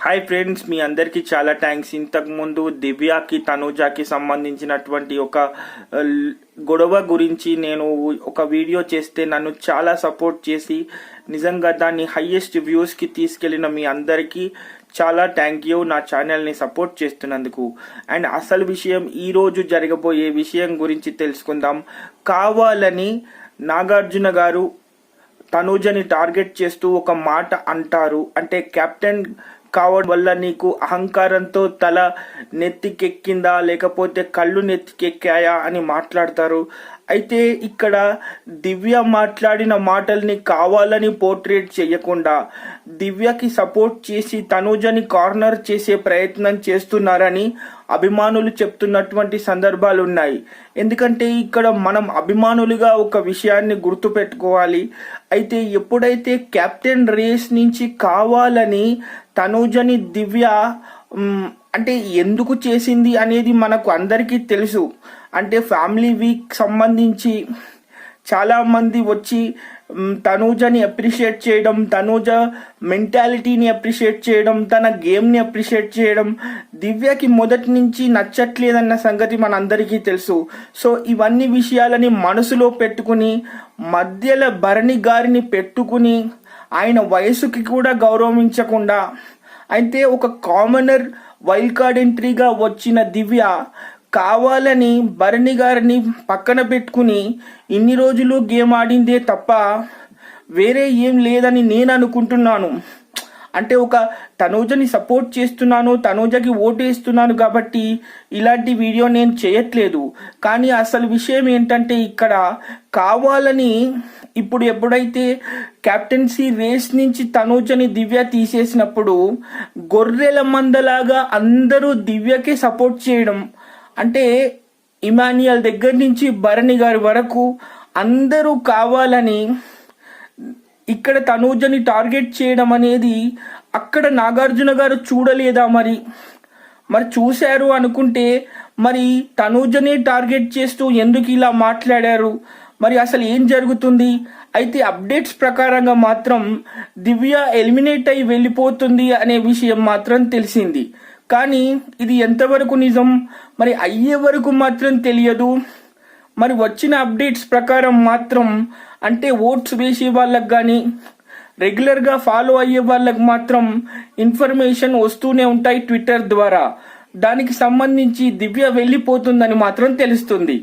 Hi friends, మీ అందరికీ చాలా thanks. ఇంతకుముందు దివ్యాకి తనూజాకి సంబంధించినటువంటి ఒక గొడవ గురించి నేను ఒక వీడియో చేస్తే నన్ను చాలా సపోర్ట్ చేసి నిజంగా దాన్ని హైయెస్ట్ వ్యూస్కి తీసుకెళ్లిన మీ అందరికీ చాలా థ్యాంక్ యూ, నా ఛానల్ని సపోర్ట్ చేస్తున్నందుకు. అండ్ అసలు విషయం, ఈరోజు జరగబోయే విషయం గురించి తెలుసుకుందాం. కావాలని నాగార్జున గారు తనూజని టార్గెట్ చేస్తూ ఒక మాట అంటారు. అంటే కెప్టెన్ కావడం వల్ల నీకు అహంకారంతో తల నెత్తికెక్కిందా లేకపోతే కళ్ళు నెత్తికెక్కాయా అని మాట్లాడతారు. అయితే ఇక్కడ దివ్య మాట్లాడిన మాటల్ని కావాలని పోర్ట్రేట్ చేయకుండా దివ్యకి సపోర్ట్ చేసి తనూజని కార్నర్ చేసే ప్రయత్నం చేస్తున్నారని అభిమానులు చెప్తున్నటువంటి సందర్భాలు ఉన్నాయి. ఎందుకంటే ఇక్కడ మనం అభిమానులుగా ఒక విషయాన్ని గుర్తుపెట్టుకోవాలి. అయితే ఎప్పుడైతే కెప్టెన్ రేస్ నుంచి కావాలని తనూజని దివ్య అంటే ఎందుకు చేసింది అనేది మనకు అందరికీ తెలుసు. అంటే ఫ్యామిలీ వీక్ సంబంధించి చాలా మంది వచ్చి తనూజని అప్రిషియేట్ చేయడం, తనూజ మెంటాలిటీని అప్రిషియేట్ చేయడం, తన గేమ్ని అప్రిషియేట్ చేయడం దివ్యకి మొదటి నుంచి నచ్చట్లేదన్న సంగతి మనందరికీ తెలుసు. సో ఇవన్నీ విషయాలని మనసులో పెట్టుకుని మధ్యలో భరణి గారిని పెట్టుకుని ఆయన వయసుకి కూడా గౌరవించకుండా, అయితే ఒక కామనర్ వైల్డ్ కార్డ్ ఎంట్రీగా వచ్చిన దివ్య కావాలని భరణి గారిని పక్కన పెట్టుకుని ఇన్ని రోజులు గేమ్ ఆడిందే తప్ప వేరే ఏం లేదని నేను అనుకుంటున్నాను. అంటే ఒక తనూజని సపోర్ట్ చేస్తున్నాను, తనూజకి ఓటేస్తున్నాను కాబట్టి ఇలాంటి వీడియో నేను చేయట్లేదు. కానీ అసలు విషయం ఏంటంటే ఇక్కడ కావాలని ఇప్పుడు ఎప్పుడైతే కెప్టెన్సీ రేస్ నుంచి తనూజని దివ్య తీసేసినప్పుడు గొర్రెల మందలాగా అందరూ దివ్యకే సపోర్ట్ చేయడం, అంటే ఇమాన్యుయల్ దగ్గర నుంచి భరణి గారి వరకు అందరూ కావాలని ఇక్కడ తనూజని టార్గెట్ చేయడం అనేది అక్కడ నాగార్జున గారు చూడలేదా? మరి చూశారు అనుకుంటే మరి తనూజని టార్గెట్ చేస్తూ ఎందుకు ఇలా మాట్లాడారు? మరి అసలు ఏం జరుగుతుంది? అయితే అప్డేట్స్ ప్రకారంగా మాత్రం దివ్య ఎలిమినేట్ అయి వెళ్ళిపోతుంది అనే విషయం మాత్రం తెలిసింది. కానీ ఇది ఎంతవరకు నిజం, మరి అయ్యే వరకు మాత్రం తెలియదు. మరి వచ్చిన అప్డేట్స్ ప్రకారం మాత్రం అంటే ఓట్స్ వేసే వాళ్ళకి కానీ రెగ్యులర్గా ఫాలో అయ్యే వాళ్ళకి మాత్రం ఇన్ఫర్మేషన్ వస్తూనే ఉంటాయి ట్విట్టర్ ద్వారా. దానికి సంబంధించి దివ్య వెళ్ళిపోతుందని మాత్రం తెలుస్తుంది.